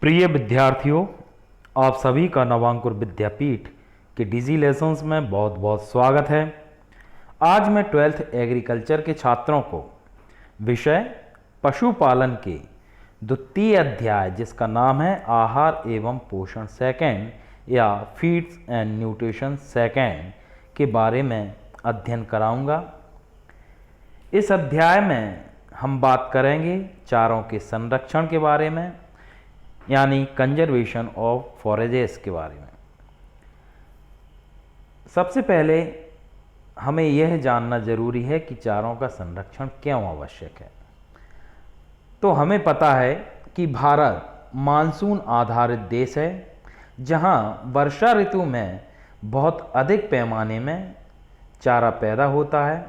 प्रिय विद्यार्थियों, आप सभी का नवांकुर विद्यापीठ के डिजी लेसन्स में बहुत बहुत स्वागत है। आज मैं 12th एग्रीकल्चर के छात्रों को विषय पशुपालन के द्वितीय अध्याय जिसका नाम है आहार एवं पोषण सेकंड या फीड्स एंड न्यूट्रिशन सेकंड के बारे में अध्ययन कराऊंगा। इस अध्याय में हम बात करेंगे चारों के संरक्षण के बारे में, यानी कंजर्वेशन ऑफ फॉरेजेस के बारे में। सबसे पहले हमें यह जानना जरूरी है कि चारों का संरक्षण क्यों आवश्यक है। तो हमें पता है कि भारत मानसून आधारित देश है, जहां वर्षा ऋतु में बहुत अधिक पैमाने में चारा पैदा होता है।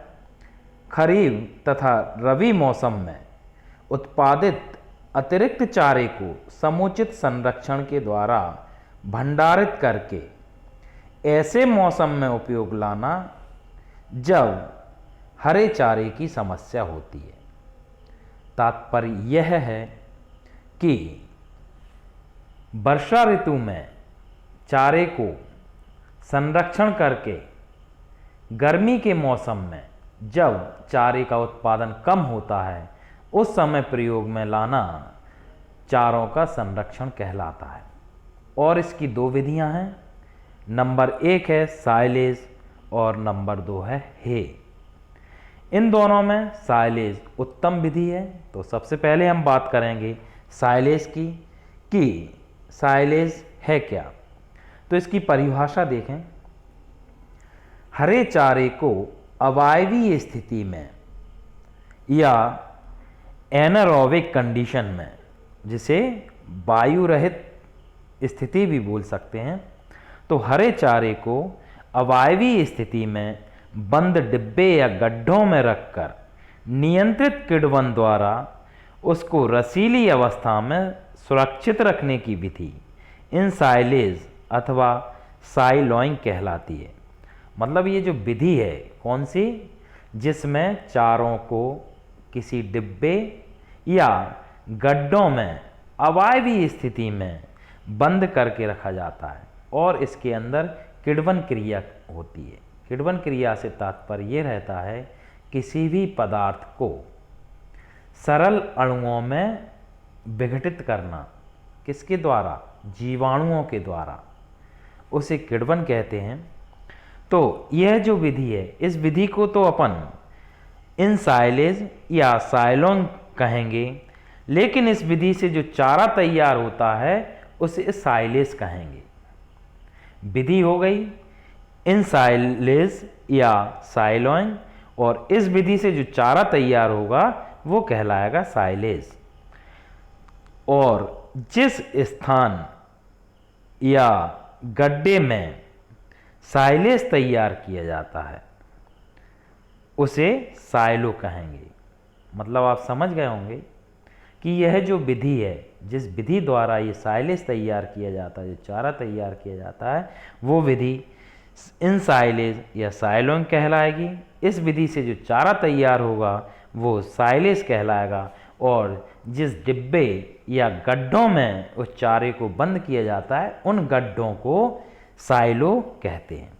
खरीफ तथा रबी मौसम में उत्पादित अतिरिक्त चारे को समुचित संरक्षण के द्वारा भंडारित करके ऐसे मौसम में उपयोग लाना जब हरे चारे की समस्या होती है। तात्पर्य यह है कि वर्षा ऋतु में चारे को संरक्षण करके गर्मी के मौसम में जब चारे का उत्पादन कम होता है उस समय प्रयोग में लाना चारों का संरक्षण कहलाता है। और इसकी दो विधियां हैं, नंबर 1 है साइलेज और नंबर 2 है हे। इन दोनों में साइलेज उत्तम विधि है। तो सबसे पहले हम बात करेंगे साइलेज की कि साइलेज है क्या। तो इसकी परिभाषा देखें, हरे चारे को अवायवीय स्थिति में या एनारोबिक कंडीशन में, जिसे वायु रहित स्थिति भी बोल सकते हैं, तो हरे चारे को अवायवीय स्थिति में बंद डिब्बे या गड्ढों में रखकर नियंत्रित किण्वन द्वारा उसको रसीली अवस्था में सुरक्षित रखने की विधि इन साइलेज अथवा साइलॉइंग कहलाती है। मतलब ये जो विधि है कौन सी, जिसमें चारों को किसी डिब्बे या गड्ढों में अवायवीय स्थिति में बंद करके रखा जाता है और इसके अंदर किण्वन क्रिया होती है। किण्वन क्रिया से तात्पर्य ये रहता है किसी भी पदार्थ को सरल अणुओं में विघटित करना, किसके द्वारा, जीवाणुओं के द्वारा, उसे किण्वन कहते हैं। तो यह जो विधि है, इस विधि को तो अपन इन साइलेज या साइलोन कहेंगे, लेकिन इस विधि से जो चारा तैयार होता है उसे साइलेज कहेंगे। विधि हो गई इन साइलेज या साइलोइन, और इस विधि से जो चारा तैयार होगा वो कहलाएगा साइलेज। और जिस स्थान या गड्ढे में साइलेज तैयार किया जाता है उसे साइलो कहेंगे। मतलब आप समझ गए होंगे कि यह जो विधि है, जिस विधि द्वारा ये साइलेज तैयार किया जाता है, जो चारा तैयार किया जाता है, वो विधि इन साइलेज या साइलोन कहलाएगी। इस विधि से जो चारा तैयार होगा वो साइलेज कहलाएगा, और जिस डिब्बे या गड्ढों में उस चारे को बंद किया जाता है उन गड्ढों को साइलो कहते हैं।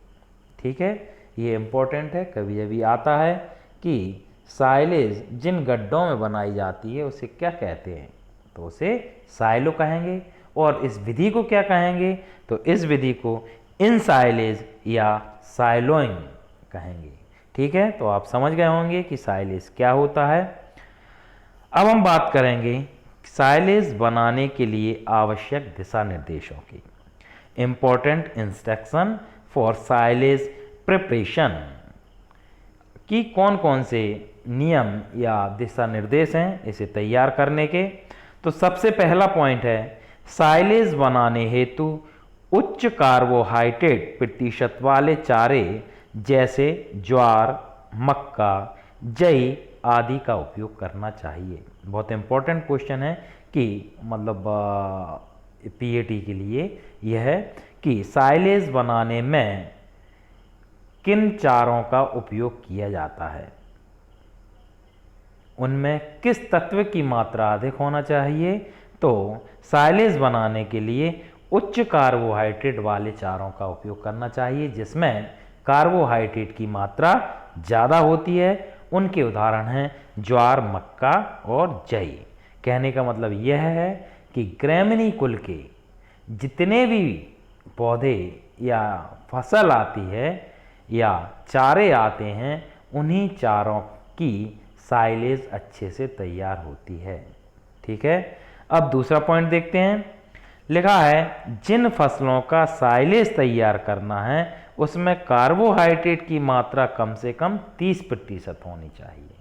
ठीक है, ये इम्पोर्टेंट है। कभी कभी आता है कि साइलेज जिन गड्ढों में बनाई जाती है उसे क्या कहते हैं, तो उसे साइलो कहेंगे। और इस विधि को क्या कहेंगे, तो इस विधि को इन साइलेज या साइलोइंग कहेंगे। ठीक है, तो आप समझ गए होंगे कि साइलेज क्या होता है। अब हम बात करेंगे साइलेज बनाने के लिए आवश्यक दिशा निर्देशों की। Important instruction for silage preparation कि कौन कौन से नियम या दिशा निर्देश हैं इसे तैयार करने के। तो सबसे पहला पॉइंट है, साइलेज बनाने हेतु उच्च कार्बोहाइड्रेट प्रतिशत वाले चारे जैसे ज्वार, मक्का, जई आदि का उपयोग करना चाहिए। बहुत इंपॉर्टेंट क्वेश्चन है कि मतलब पीएटी के लिए यह है कि साइलेज बनाने में किन चारों का उपयोग किया जाता है, उनमें किस तत्व की मात्रा अधिक होना चाहिए तो साइलेज बनाने के लिए उच्च कार्बोहाइड्रेट वाले चारों का उपयोग करना चाहिए, जिसमें कार्बोहाइड्रेट की मात्रा ज़्यादा होती है। उनके उदाहरण हैं ज्वार, मक्का और जई। कहने का मतलब यह है कि ग्रैमीनी कुल के जितने भी पौधे या फसल आती है या चारे आते हैं, उन्हीं चारों की साइलेज अच्छे से तैयार होती है। ठीक है, अब दूसरा पॉइंट देखते हैं। लिखा है जिन फसलों का साइलेज तैयार करना है उसमें कार्बोहाइड्रेट की मात्रा कम से कम 30% होनी चाहिए।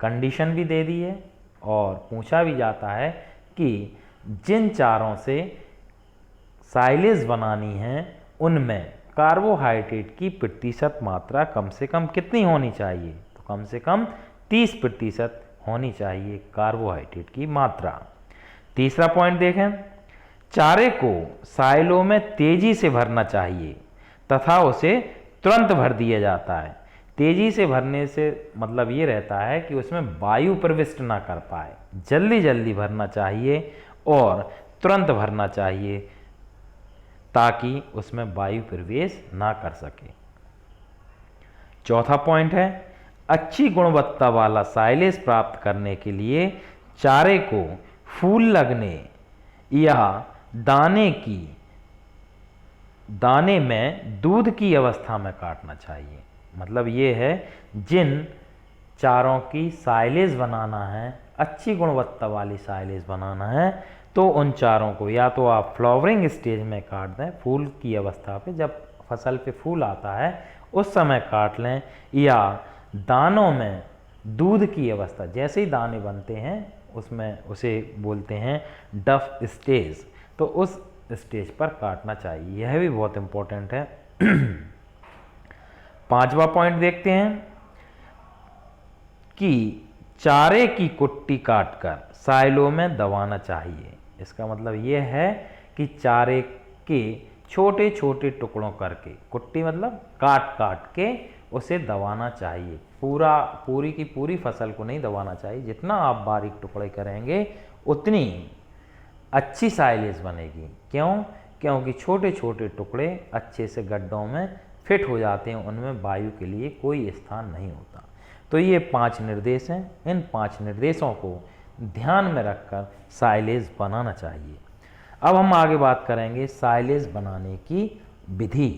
कंडीशन भी दे दी है और पूछा भी जाता है कि जिन चारों से साइलेज बनानी है उनमें कार्बोहाइड्रेट की प्रतिशत मात्रा कम से कम कितनी होनी चाहिए, तो कम से कम 30% होनी चाहिए कार्बोहाइड्रेट की मात्रा। तीसरा पॉइंट देखें, चारे को साइलो में तेजी से भरना चाहिए तथा उसे तुरंत भर दिया जाता है। तेजी से भरने से मतलब ये रहता है कि उसमें वायु प्रविष्ट ना कर पाए, जल्दी जल्दी भरना चाहिए और तुरंत भरना चाहिए ताकि उसमें वायु प्रवेश ना कर सके। चौथा पॉइंट है अच्छी गुणवत्ता वाला साइलेज प्राप्त करने के लिए चारे को फूल लगने या दाने में दूध की अवस्था में काटना चाहिए। मतलब ये है जिन चारों की साइलेज बनाना है, अच्छी गुणवत्ता वाली साइलेज बनाना है, तो उन चारों को या तो आप फ्लावरिंग स्टेज में काट दें, फूल की अवस्था पे, जब फसल पे फूल आता है उस समय काट लें, या दानों में दूध की अवस्था, जैसे ही दाने बनते हैं उसमें उसे बोलते हैं डफ स्टेज, तो उस स्टेज पर काटना चाहिए। यह भी बहुत इंपॉर्टेंट है। पांचवा पॉइंट देखते हैं कि चारे की कुट्टी काटकर साइलो में दबाना चाहिए। इसका मतलब यह है कि चारे के छोटे छोटे टुकड़ों करके, कुट्टी मतलब काट काट के उसे दबाना चाहिए। पूरी की पूरी फसल को नहीं दबाना चाहिए, जितना आप बारीक टुकड़े करेंगे उतनी अच्छी साइलेज बनेगी। क्यों? क्योंकि छोटे छोटे टुकड़े अच्छे से गड्ढों में फिट हो जाते हैं, उनमें वायु के लिए कोई स्थान नहीं होता। तो ये 5 निर्देश हैं, इन 5 निर्देशों को ध्यान में रखकर साइलेज बनाना चाहिए। अब हम आगे बात करेंगे साइलेज बनाने की विधि।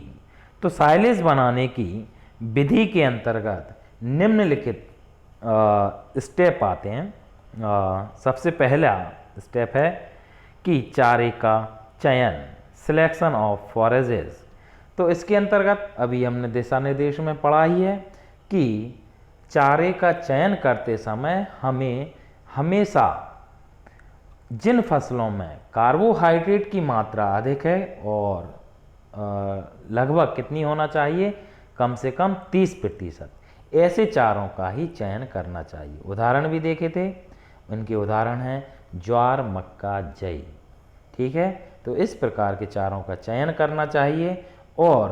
तो साइलेज बनाने की विधि के अंतर्गत निम्नलिखित स्टेप आते हैं। सबसे पहला स्टेप है कि चारे का चयन, सिलेक्शन ऑफ फॉरेजेस। तो इसके अंतर्गत अभी हमने दिशा निर्देश में पढ़ा ही है कि चारे का चयन करते समय हमें हमेशा जिन फसलों में कार्बोहाइड्रेट की मात्रा अधिक है और लगभग कितनी होना चाहिए, कम से कम 30%, ऐसे चारों का ही चयन करना चाहिए। उदाहरण भी देखे थे, उनके उदाहरण हैं ज्वार, मक्का, जई। ठीक है, तो इस प्रकार के चारों का चयन करना चाहिए। और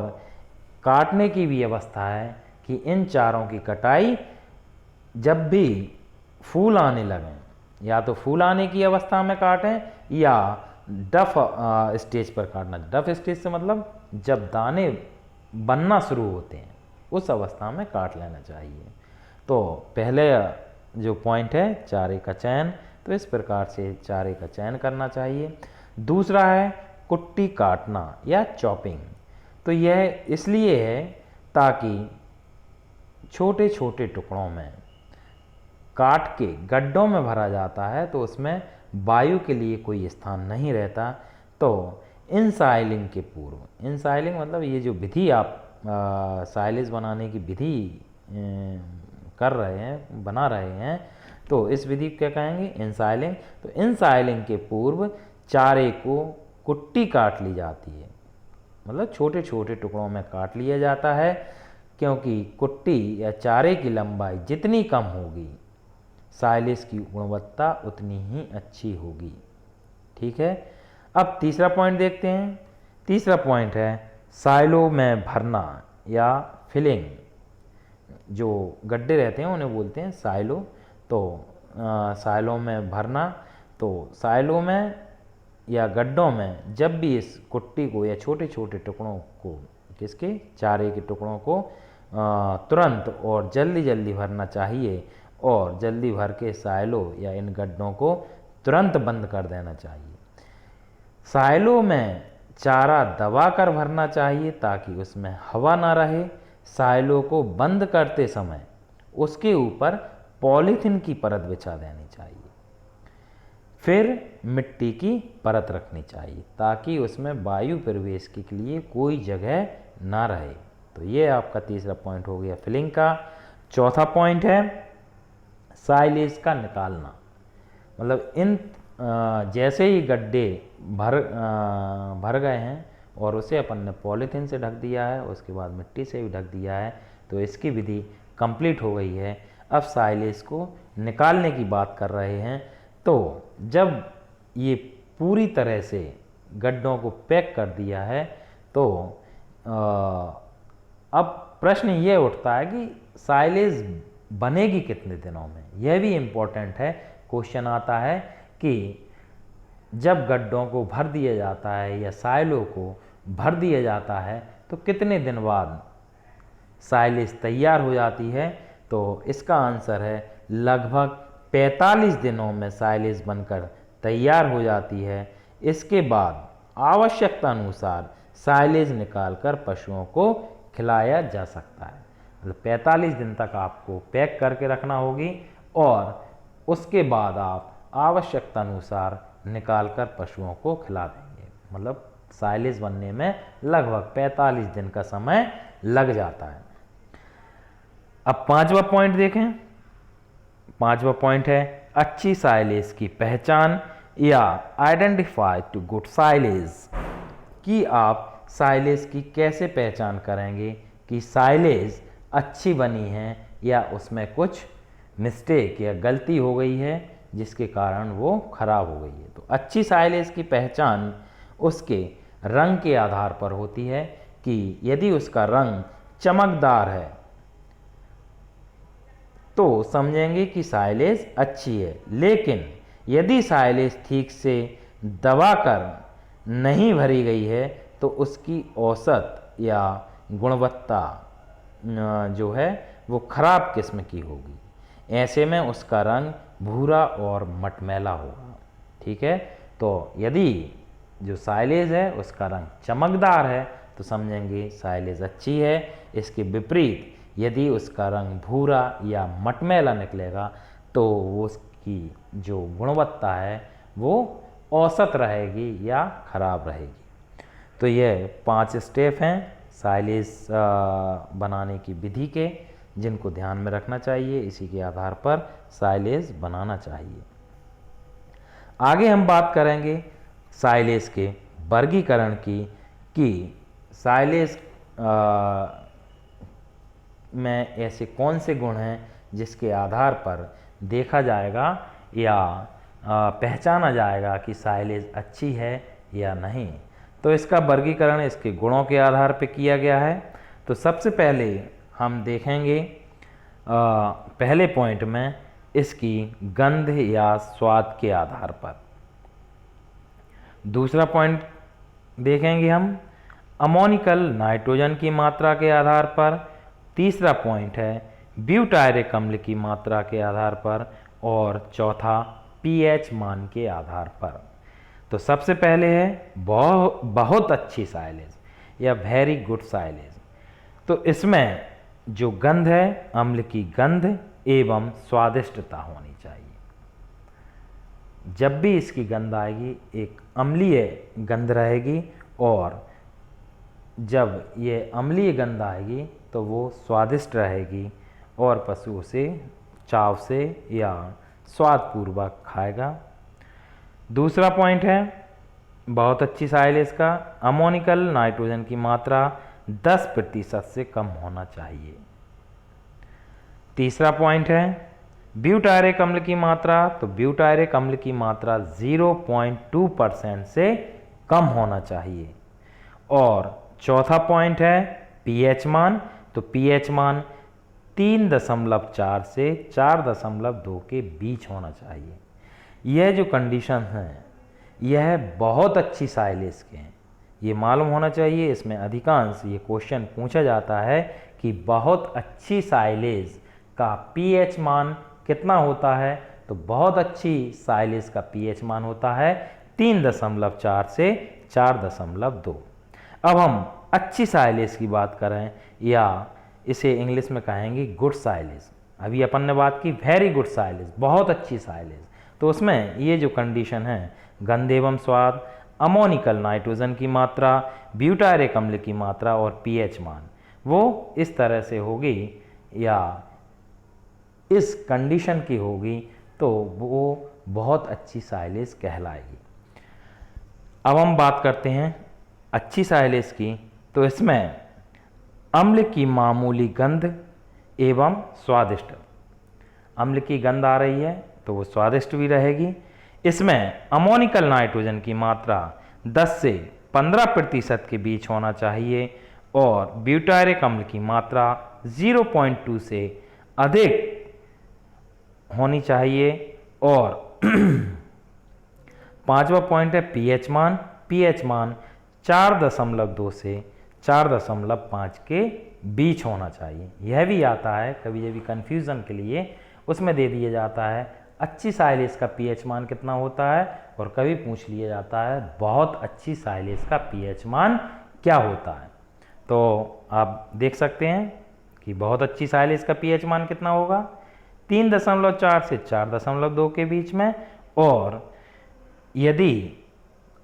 काटने की भी व्यवस्था है कि इन चारों की कटाई जब भी फूल आने लगें, या तो फूल आने की अवस्था में काटें या डफ स्टेज पर काटना। डफ स्टेज से मतलब जब दाने बनना शुरू होते हैं उस अवस्था में काट लेना चाहिए। तो पहले जो पॉइंट है चारे का चयन, तो इस प्रकार से चारे का चयन करना चाहिए। दूसरा है कुट्टी काटना या चॉपिंग। तो यह इसलिए है ताकि छोटे छोटे टुकड़ों में काट के गड्ढों में भरा जाता है, तो उसमें वायु के लिए कोई स्थान नहीं रहता। तो इनसाइलिंग के पूर्व, इनसाइलिंग मतलब ये जो विधि आप साइलेज बनाने की विधि कर रहे हैं, बना रहे हैं, तो इस विधि को क्या कहेंगे, इनसाइलिंग। तो इनसाइलिंग के पूर्व चारे को कुट्टी काट ली जाती है, मतलब छोटे छोटे टुकड़ों में काट लिया जाता है, क्योंकि कुट्टी या चारे की लंबाई जितनी कम होगी साइलेज की गुणवत्ता उतनी ही अच्छी होगी। ठीक है, अब तीसरा पॉइंट देखते हैं। तीसरा पॉइंट है साइलो में भरना या फिलिंग। जो गड्ढे रहते हैं उन्हें बोलते हैं साइलो। तो साइलो में भरना, तो साइलो में या गड्ढों में जब भी इस कुट्टी को या छोटे छोटे टुकड़ों को, किसके, चारे के टुकड़ों को तुरंत और जल्दी जल्दी भरना चाहिए और जल्दी भर के साइलो या इन गड्ढों को तुरंत बंद कर देना चाहिए। साइलो में चारा दबा कर भरना चाहिए ताकि उसमें हवा ना रहे। साइलो को बंद करते समय उसके ऊपर पॉलीथीन की परत बिछा देनी चाहिए। फिर मिट्टी की परत रखनी चाहिए ताकि उसमें वायु प्रवेश के लिए कोई जगह ना रहे। तो ये आपका तीसरा पॉइंट हो गया फिलिंग का। चौथा पॉइंट है साइलेज का निकालना। मतलब इन जैसे ही गड्ढे भर गए हैं और उसे अपन ने पॉलीथीन से ढक दिया है, उसके बाद मिट्टी से भी ढक दिया है, तो इसकी विधि कंप्लीट हो गई है। अब साइलेज को निकालने की बात कर रहे हैं। तो जब ये पूरी तरह से गड्ढों को पैक कर दिया है तो अब प्रश्न ये उठता है कि साइलेज बनेगी कितने दिनों में। यह भी इम्पोर्टेंट है। क्वेश्चन आता है कि जब गड्ढों को भर दिया जाता है या साइलों को भर दिया जाता है तो कितने दिन बाद साइलेज तैयार हो जाती है। तो इसका आंसर है लगभग 45 दिनों में साइलेज बनकर तैयार हो जाती है। इसके बाद आवश्यकता अनुसार साइलेज निकालकर पशुओं को खिलाया जा सकता है। मतलब 45 दिन तक आपको पैक करके रखना होगी और उसके बाद आप आवश्यकता अनुसार निकालकर पशुओं को खिला देंगे। मतलब साइलेज बनने में लगभग 45 दिन का समय लग जाता है। अब पांचवा पॉइंट देखें। पांचवा पॉइंट है अच्छी साइलेज की पहचान या आइडेंटिफाई टू गुड साइलेज। कि आप साइलेज की कैसे पहचान करेंगे कि साइलेज अच्छी बनी है या उसमें कुछ मिस्टेक या गलती हो गई है जिसके कारण वो खराब हो गई है। तो अच्छी साइलेज की पहचान उसके रंग के आधार पर होती है कि यदि उसका रंग चमकदार है तो समझेंगे कि साइलेज अच्छी है। लेकिन यदि साइलेज ठीक से दबाकर नहीं भरी गई है तो उसकी औसत या गुणवत्ता जो है वो खराब किस्म की होगी। ऐसे में उसका रंग भूरा और मटमैला होगा। ठीक है। तो यदि जो साइलेज है उसका रंग चमकदार है तो समझेंगे साइलेज अच्छी है। इसके विपरीत यदि उसका रंग भूरा या मटमैला निकलेगा तो वो उसकी जो गुणवत्ता है वो औसत रहेगी या खराब रहेगी। तो ये 5 स्टेप हैं साइलेज बनाने की विधि के, जिनको ध्यान में रखना चाहिए। इसी के आधार पर साइलेज बनाना चाहिए। आगे हम बात करेंगे साइलेज के वर्गीकरण की कि साइलेज में ऐसे कौन से गुण हैं जिसके आधार पर देखा जाएगा या पहचाना जाएगा कि साइलेज अच्छी है या नहीं। तो इसका वर्गीकरण इसके गुणों के आधार पर किया गया है। तो सबसे पहले हम देखेंगे पहले पॉइंट में इसकी गंध या स्वाद के आधार पर। दूसरा पॉइंट देखेंगे हम अमोनिकल नाइट्रोजन की मात्रा के आधार पर। तीसरा पॉइंट है ब्यूटायरिक अम्ल की मात्रा के आधार पर और चौथा पीएच मान के आधार पर। तो सबसे पहले है बहुत अच्छी साइलेज या वेरी गुड साइलेज। तो इसमें जो गंध है अम्ल की गंध एवं स्वादिष्टता होनी चाहिए। जब भी इसकी गंध आएगी एक अम्लीय गंध रहेगी और जब ये अम्लीय गंध आएगी तो वो स्वादिष्ट रहेगी और पशु उसे चाव से या स्वादपूर्वक खाएगा। दूसरा पॉइंट है बहुत अच्छी साइलेज का अमोनिकल नाइट्रोजन की मात्रा 10% से कम होना चाहिए। तीसरा पॉइंट है ब्यूटायरिक अम्ल की मात्रा। तो ब्यूटायरिक अम्ल की मात्रा 0.2% से कम होना चाहिए। और चौथा पॉइंट है पीएच मान। तो पीएच मान 3.4 से 4.2 के बीच होना चाहिए। यह जो कंडीशन है यह बहुत अच्छी साइलेज के हैं। ये मालूम होना चाहिए, इसमें अधिकांश ये क्वेश्चन पूछा जाता है कि बहुत अच्छी साइलेज का पीएच मान कितना होता है। तो बहुत अच्छी साइलेज का पीएच मान होता है 3.4 से 4.2। अब हम अच्छी साइलेज की बात करें, या इसे इंग्लिश में कहेंगे गुड साइलेज। अभी अपन ने बात की वेरी गुड साइलेज, बहुत अच्छी साइलेज। तो उसमें ये जो कंडीशन है, गंध एवं स्वाद, अमोनिकल नाइट्रोजन की मात्रा, ब्यूटायरिक अम्ल की मात्रा और पीएच मान, वो इस तरह से होगी या इस कंडीशन की होगी तो वो बहुत अच्छी साइलेज कहलाएगी। अब हम बात करते हैं अच्छी साइलेज की। तो इसमें अम्ल की मामूली गंध एवं स्वादिष्ट, अम्ल की गंध आ रही है तो वो स्वादिष्ट भी रहेगी। इसमें अमोनिकल नाइट्रोजन की मात्रा 10 से 15% के बीच होना चाहिए और ब्यूटायरिक अम्ल की मात्रा 0.2 से अधिक होनी चाहिए। और पांचवा पॉइंट है पीएच मान। पीएच मान 4.2 से 4.5 के बीच होना चाहिए। यह भी आता है कभी कभी कंफ्यूजन के लिए, उसमें दे दिया जाता है अच्छी साइलेज का पीएच मान कितना होता है, और कभी पूछ लिया जाता है बहुत अच्छी साइलेज का पीएच मान क्या होता है। तो आप देख सकते हैं कि बहुत अच्छी साइलेज का पीएच मान कितना होगा, 3.4 से 4.2 के बीच में। और यदि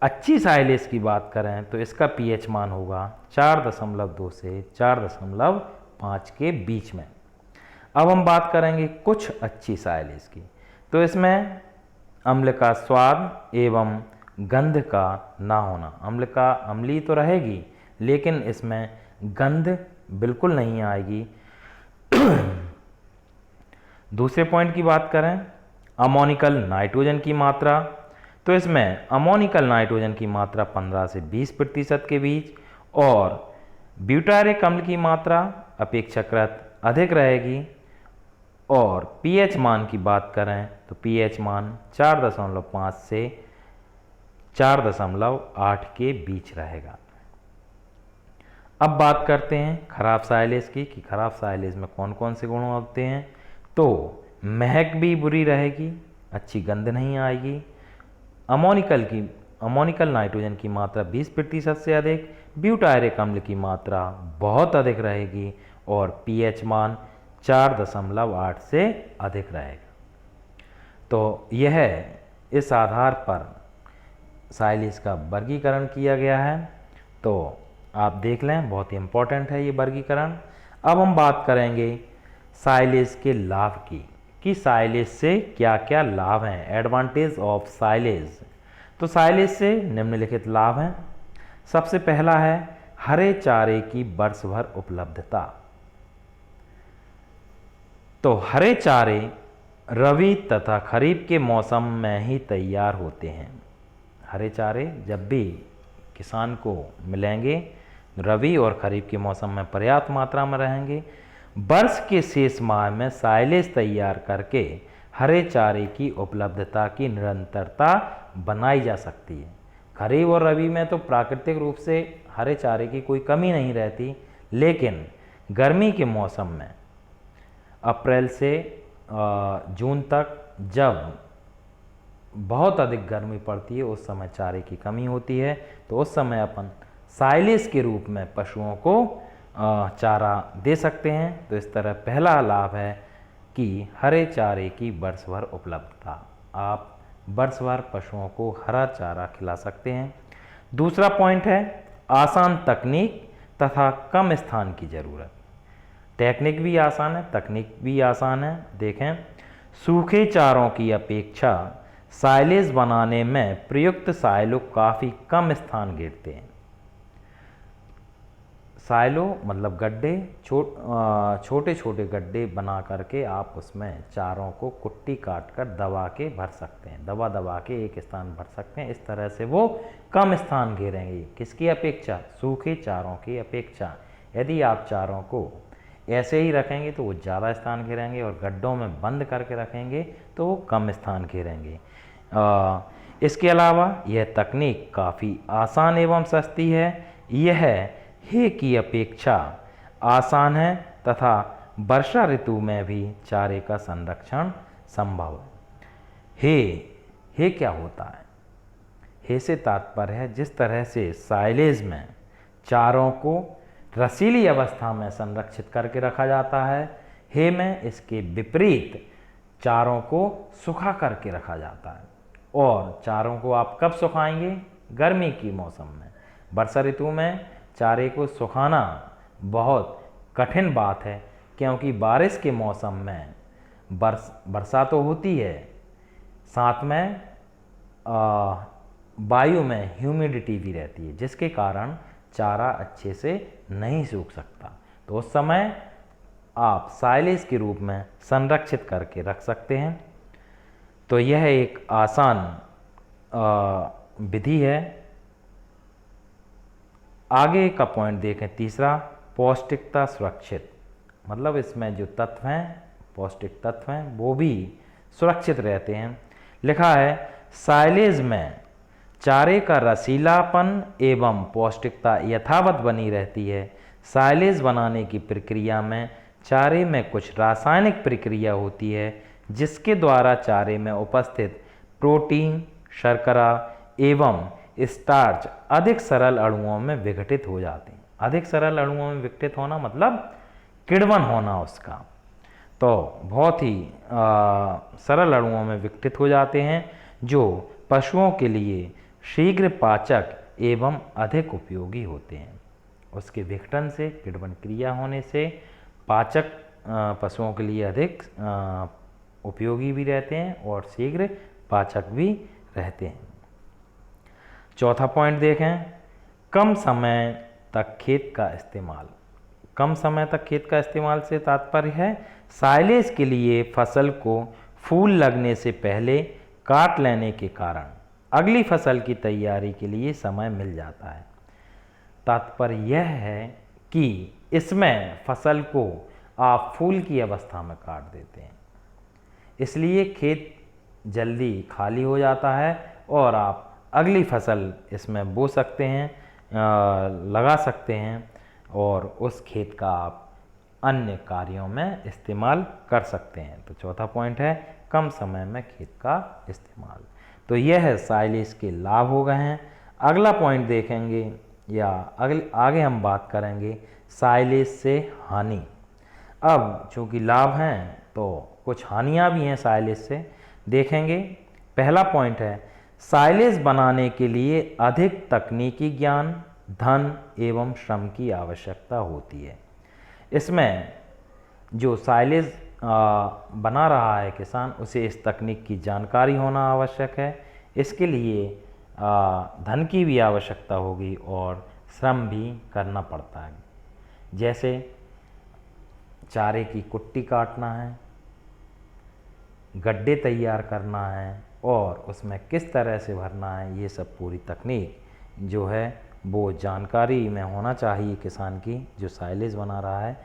अच्छी साइलेज की बात करें तो इसका पीएच मान होगा 4.2 से 4.5 के बीच में। अब हम बात करेंगे कुछ अच्छी साइलेज की। तो इसमें अम्ल का स्वाद एवं गंध का ना होना, अम्ल का अम्ली तो रहेगी लेकिन इसमें गंध बिल्कुल नहीं आएगी। दूसरे पॉइंट की बात करें अमोनिकल नाइट्रोजन की मात्रा, तो इसमें अमोनिकल नाइट्रोजन की मात्रा 15 से 20% के बीच और ब्यूटायरिक अम्ल की मात्रा अपेक्षाकृत अधिक रहेगी। और पीएच मान की बात करें तो पीएच मान 4.5 से 4.8 के बीच रहेगा। अब बात करते हैं खराब साइलेज की कि खराब साइलेज में कौन कौन से गुण होते हैं। तो महक भी बुरी रहेगी, अच्छी गंध नहीं आएगी, अमोनिकल नाइट्रोजन की मात्रा 20% से अधिक, ब्यूटायरिक अम्ल की मात्रा बहुत अधिक रहेगी और पीएच मान 4.8 से अधिक रहेगा। तो यह इस आधार पर साइलेज का वर्गीकरण किया गया है। तो आप देख लें, बहुत ही इम्पोर्टेंट है ये वर्गीकरण। अब हम बात करेंगे साइलेज के लाभ की कि साइलेज से क्या क्या लाभ हैं, एडवांटेज ऑफ साइलेज। तो साइलेज से निम्नलिखित लाभ हैं। सबसे पहला है हरे चारे की वर्ष भर उपलब्धता। तो हरे चारे रबी तथा खरीफ के मौसम में ही तैयार होते हैं। हरे चारे जब भी किसान को मिलेंगे रबी और खरीफ के मौसम में पर्याप्त मात्रा में रहेंगे। वर्ष के शेष माह में साइलेज तैयार करके हरे चारे की उपलब्धता की निरंतरता बनाई जा सकती है। खरीफ और रबी में तो प्राकृतिक रूप से हरे चारे की कोई कमी नहीं रहती, लेकिन गर्मी के मौसम में अप्रैल से जून तक जब बहुत अधिक गर्मी पड़ती है उस समय चारे की कमी होती है। तो उस समय अपन साइलेज के रूप में पशुओं को चारा दे सकते हैं। तो इस तरह पहला लाभ है कि हरे चारे की वर्ष भर उपलब्धता, आप वर्ष भर पशुओं को हरा चारा खिला सकते हैं। दूसरा पॉइंट है आसान तकनीक तथा कम स्थान की ज़रूरत। टेक्निक भी आसान है, तकनीक भी आसान है। देखें, सूखे चारों की अपेक्षा साइलेज बनाने में प्रयुक्त साइलो काफ़ी कम स्थान घेरते हैं। साइलो मतलब गड्ढे, छोटे छोटे गड्ढे बना करके आप उसमें चारों को कुट्टी काट कर दबा के भर सकते हैं, दबा दबा के एक स्थान भर सकते हैं। इस तरह से वो कम स्थान घेरेंगे। किसकी अपेक्षा? सूखे चारों की अपेक्षा। यदि आप चारों को ऐसे ही रखेंगे तो वो ज़्यादा स्थान घेरेंगे और गड्ढों में बंद करके रखेंगे तो वो कम स्थान घेरेंगे। इसके अलावा यह तकनीक काफ़ी आसान एवं सस्ती है। यह हे की अपेक्षा आसान है तथा वर्षा ऋतु में भी चारे का संरक्षण संभव है। हे क्या होता है? हे से तात्पर्य है जिस तरह से साइलेज में चारों को रसीली अवस्था में संरक्षित करके रखा जाता है, हे में इसके विपरीत चारों को सुखा करके रखा जाता है। और चारों को आप कब सुखाएंगे? गर्मी की मौसम में। वर्षा ऋतु में चारे को सुखाना बहुत कठिन बात है, क्योंकि बारिश के मौसम में वर्षा तो होती है, साथ में वायु में ह्यूमिडिटी भी रहती है, जिसके कारण चारा अच्छे से नहीं सूख सकता। तो उस समय आप साइलेज के रूप में संरक्षित करके रख सकते हैं। तो यह एक आसान विधि है। आगे का पॉइंट देखें, तीसरा, पौष्टिकता सुरक्षित, मतलब इसमें जो तत्व हैं, पौष्टिक तत्व हैं, वो भी सुरक्षित रहते हैं। लिखा है, साइलेज में चारे का रसीलापन एवं पौष्टिकता यथावत बनी रहती है। साइलेज बनाने की प्रक्रिया में चारे में कुछ रासायनिक प्रक्रिया होती है, जिसके द्वारा चारे में उपस्थित प्रोटीन, शर्करा एवं स्टार्च अधिक सरल अणुओं में विघटित हो जाते हैं। अधिक सरल अणुओं में विघटित होना मतलब किण्वन होना उसका, तो बहुत ही सरल अणुओं में विघटित हो जाते हैं, जो पशुओं के लिए शीघ्र पाचक एवं अधिक उपयोगी होते हैं। उसके विघटन से, किण्वन क्रिया होने से पाचक पशुओं के लिए अधिक उपयोगी भी रहते हैं और शीघ्र पाचक भी रहते हैं। चौथा पॉइंट देखें, कम समय तक खेत का इस्तेमाल। कम समय तक खेत का इस्तेमाल से तात्पर्य है साइलेज के लिए फसल को फूल लगने से पहले काट लेने के कारण अगली फसल की तैयारी के लिए समय मिल जाता है। तात्पर्य यह है कि इसमें फसल को आप फूल की अवस्था में काट देते हैं, इसलिए खेत जल्दी खाली हो जाता है और आप अगली फसल इसमें बो सकते हैं, लगा सकते हैं और उस खेत का आप अन्य कार्यों में इस्तेमाल कर सकते हैं। तो चौथा पॉइंट है कम समय में खेत का इस्तेमाल। तो यह है साइलेज के लाभ हो गए हैं। अगला पॉइंट देखेंगे या आगे हम बात करेंगे साइलेज से हानि। अब चूँकि लाभ हैं तो कुछ हानियाँ भी हैं साइलेज से, देखेंगे। पहला पॉइंट है साइलेज बनाने के लिए अधिक तकनीकी ज्ञान, धन एवं श्रम की आवश्यकता होती है। इसमें जो साइलेज बना रहा है किसान, उसे इस तकनीक की जानकारी होना आवश्यक है। इसके लिए धन की भी आवश्यकता होगी और श्रम भी करना पड़ता है, जैसे चारे की कुट्टी काटना है, गड्ढे तैयार करना है और उसमें किस तरह से भरना है, ये सब पूरी तकनीक जो है वो जानकारी में होना चाहिए किसान की, जो साइलेज बना रहा है।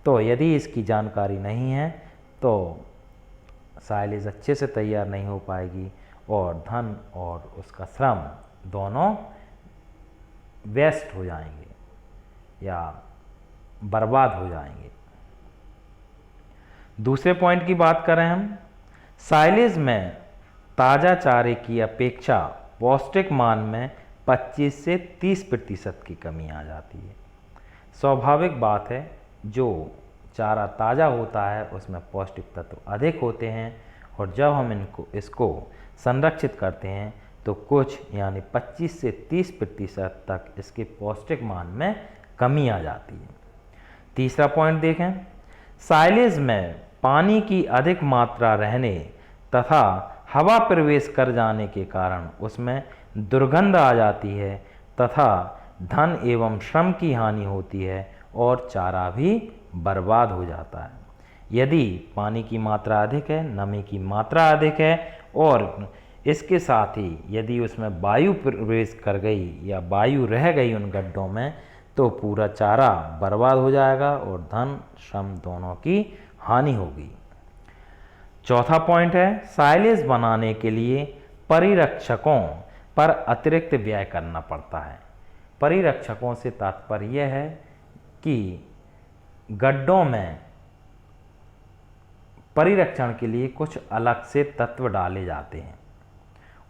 तो यदि इसकी जानकारी नहीं है तो साइलेज अच्छे से तैयार नहीं हो पाएगी और धन और उसका श्रम दोनों वेस्ट हो जाएंगे या बर्बाद हो जाएंगे। दूसरे पॉइंट की बात करें हम, साइलेज में ताज़ा चारे की अपेक्षा पौष्टिक मान में 25 से 30% की कमी आ जाती है। स्वाभाविक बात है, जो चारा ताज़ा होता है उसमें पौष्टिक तत्व अधिक होते हैं और जब हम इसको संरक्षित करते हैं तो कुछ यानी 25 से 30% तक इसके पौष्टिक मान में कमी आ जाती है। तीसरा पॉइंट देखें, साइलेज में पानी की अधिक मात्रा रहने तथा हवा प्रवेश कर जाने के कारण उसमें दुर्गंध आ जाती है तथा धन एवं श्रम की हानि होती है और चारा भी बर्बाद हो जाता है। यदि पानी की मात्रा अधिक है, नमी की मात्रा अधिक है और इसके साथ ही यदि उसमें वायु प्रवेश कर गई या वायु रह गई उन गड्ढों में, तो पूरा चारा बर्बाद हो जाएगा और धन श्रम दोनों की हानि होगी। चौथा पॉइंट है साइलेज बनाने के लिए परिरक्षकों पर अतिरिक्त व्यय करना पड़ता है। परिरक्षकों से तात्पर्य यह है कि गड्ढों में परिरक्षण के लिए कुछ अलग से तत्व डाले जाते हैं।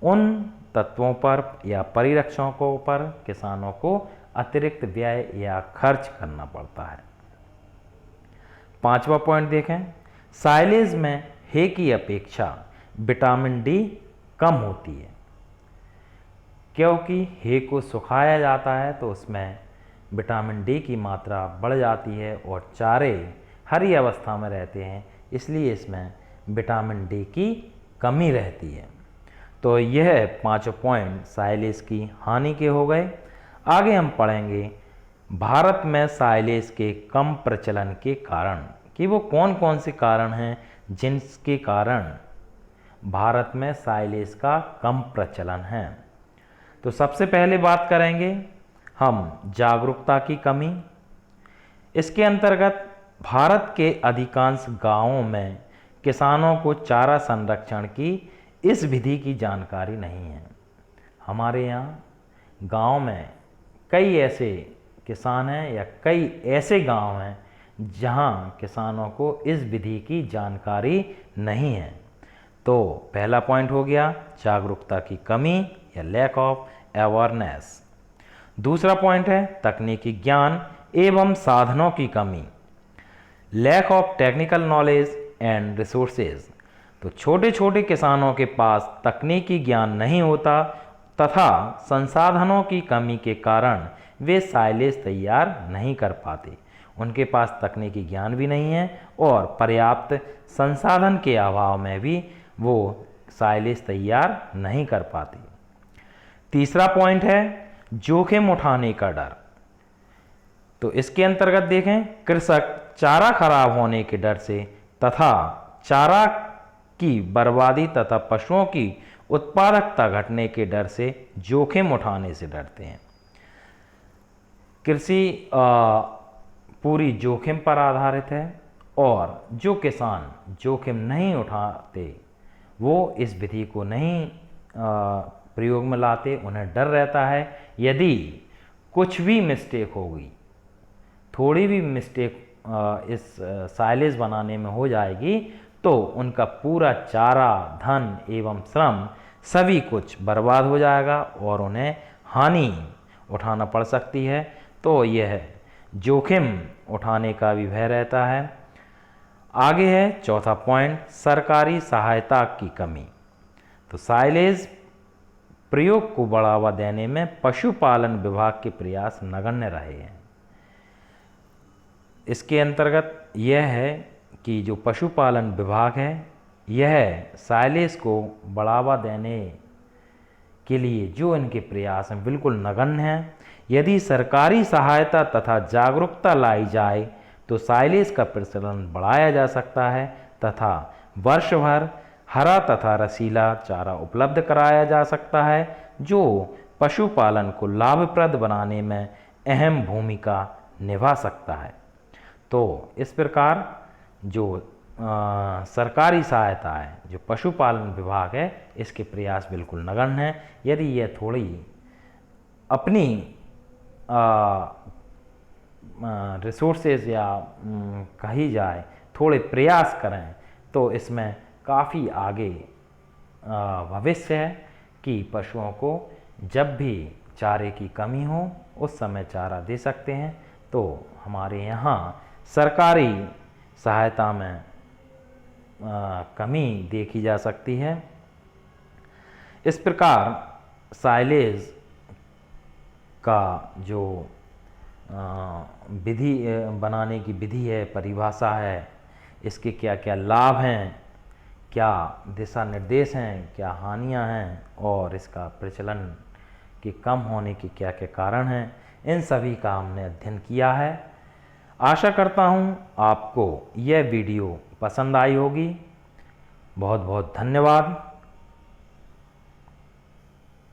उन तत्वों पर या परिरक्षकों पर किसानों को अतिरिक्त व्यय या खर्च करना पड़ता है। 5वां पॉइंट देखें, साइलेज में हे की अपेक्षा विटामिन डी कम होती है, क्योंकि हे को सुखाया जाता है तो उसमें विटामिन डी की मात्रा बढ़ जाती है और चारे हरी अवस्था में रहते हैं, इसलिए इसमें विटामिन डी की कमी रहती है। तो यह 5 पॉइंट साइलेज की हानि के हो गए। आगे हम पढ़ेंगे भारत में साइलेज के कम प्रचलन के कारण, कि वो कौन कौन से कारण हैं जिनके कारण भारत में साइलेज का कम प्रचलन है। तो सबसे पहले बात करेंगे हम जागरूकता की कमी। इसके अंतर्गत भारत के अधिकांश गांवों में किसानों को चारा संरक्षण की इस विधि की जानकारी नहीं है। हमारे यहाँ गांव में कई ऐसे किसान हैं या कई ऐसे गांव हैं जहां किसानों को इस विधि की जानकारी नहीं है। तो पहला पॉइंट हो गया जागरूकता की कमी या लैक ऑफ अवेयरनेस। दूसरा पॉइंट है तकनीकी ज्ञान एवं साधनों की कमी, lack of technical knowledge and resources. तो छोटे छोटे किसानों के पास तकनीकी ज्ञान नहीं होता तथा संसाधनों की कमी के कारण वे साइलेज तैयार नहीं कर पाते। उनके पास तकनीकी ज्ञान भी नहीं है और पर्याप्त संसाधन के अभाव में भी वो साइलेज तैयार नहीं कर पाते। तीसरा पॉइंट है जोखिम उठाने का डर। तो इसके अंतर्गत देखें कृषक चारा खराब होने के डर से तथा चारा की बर्बादी तथा पशुओं की उत्पादकता घटने के डर से जोखिम उठाने से डरते हैं। कृषि पूरी जोखिम पर आधारित है और जो किसान जोखिम नहीं उठाते वो इस विधि को नहीं प्रयोग में लाते। उन्हें डर रहता है यदि कुछ भी मिस्टेक होगी, थोड़ी भी मिस्टेक इस साइलेज बनाने में हो जाएगी तो उनका पूरा चारा, धन एवं श्रम सभी कुछ बर्बाद हो जाएगा और उन्हें हानि उठाना पड़ सकती है। तो यह जोखिम उठाने का भी भय रहता है। आगे है चौथा पॉइंट सरकारी सहायता की कमी। तो साइलेज प्रयोग को बढ़ावा देने में पशुपालन विभाग के प्रयास नगण्य रहे हैं। इसके अंतर्गत यह है कि जो पशुपालन विभाग है यह साइलेज को बढ़ावा देने के लिए जो इनके प्रयास हैं बिल्कुल नगण्य हैं। यदि सरकारी सहायता तथा जागरूकता लाई जाए तो साइलेज का प्रचलन बढ़ाया जा सकता है तथा वर्ष भर हरा तथा रसीला चारा उपलब्ध कराया जा सकता है जो पशुपालन को लाभप्रद बनाने में अहम भूमिका निभा सकता है। तो इस प्रकार जो सरकारी सहायता है, जो पशुपालन विभाग है, इसके प्रयास बिल्कुल नगण्य हैं। यदि यह थोड़ी अपनी रिसोर्सेज या कही जाए थोड़े प्रयास करें तो इसमें काफ़ी आगे भविष्य है कि पशुओं को जब भी चारे की कमी हो उस समय चारा दे सकते हैं। तो हमारे यहाँ सरकारी सहायता में कमी देखी जा सकती है। इस प्रकार साइलेज का जो विधि बनाने की विधि है, परिभाषा है, इसके क्या क्या लाभ हैं, क्या दिशा निर्देश हैं, क्या हानियां हैं और इसका प्रचलन के कम होने के क्या क्या कारण हैं, इन सभी का हमने अध्ययन किया है। आशा करता हूं आपको यह वीडियो पसंद आई होगी। बहुत बहुत धन्यवाद।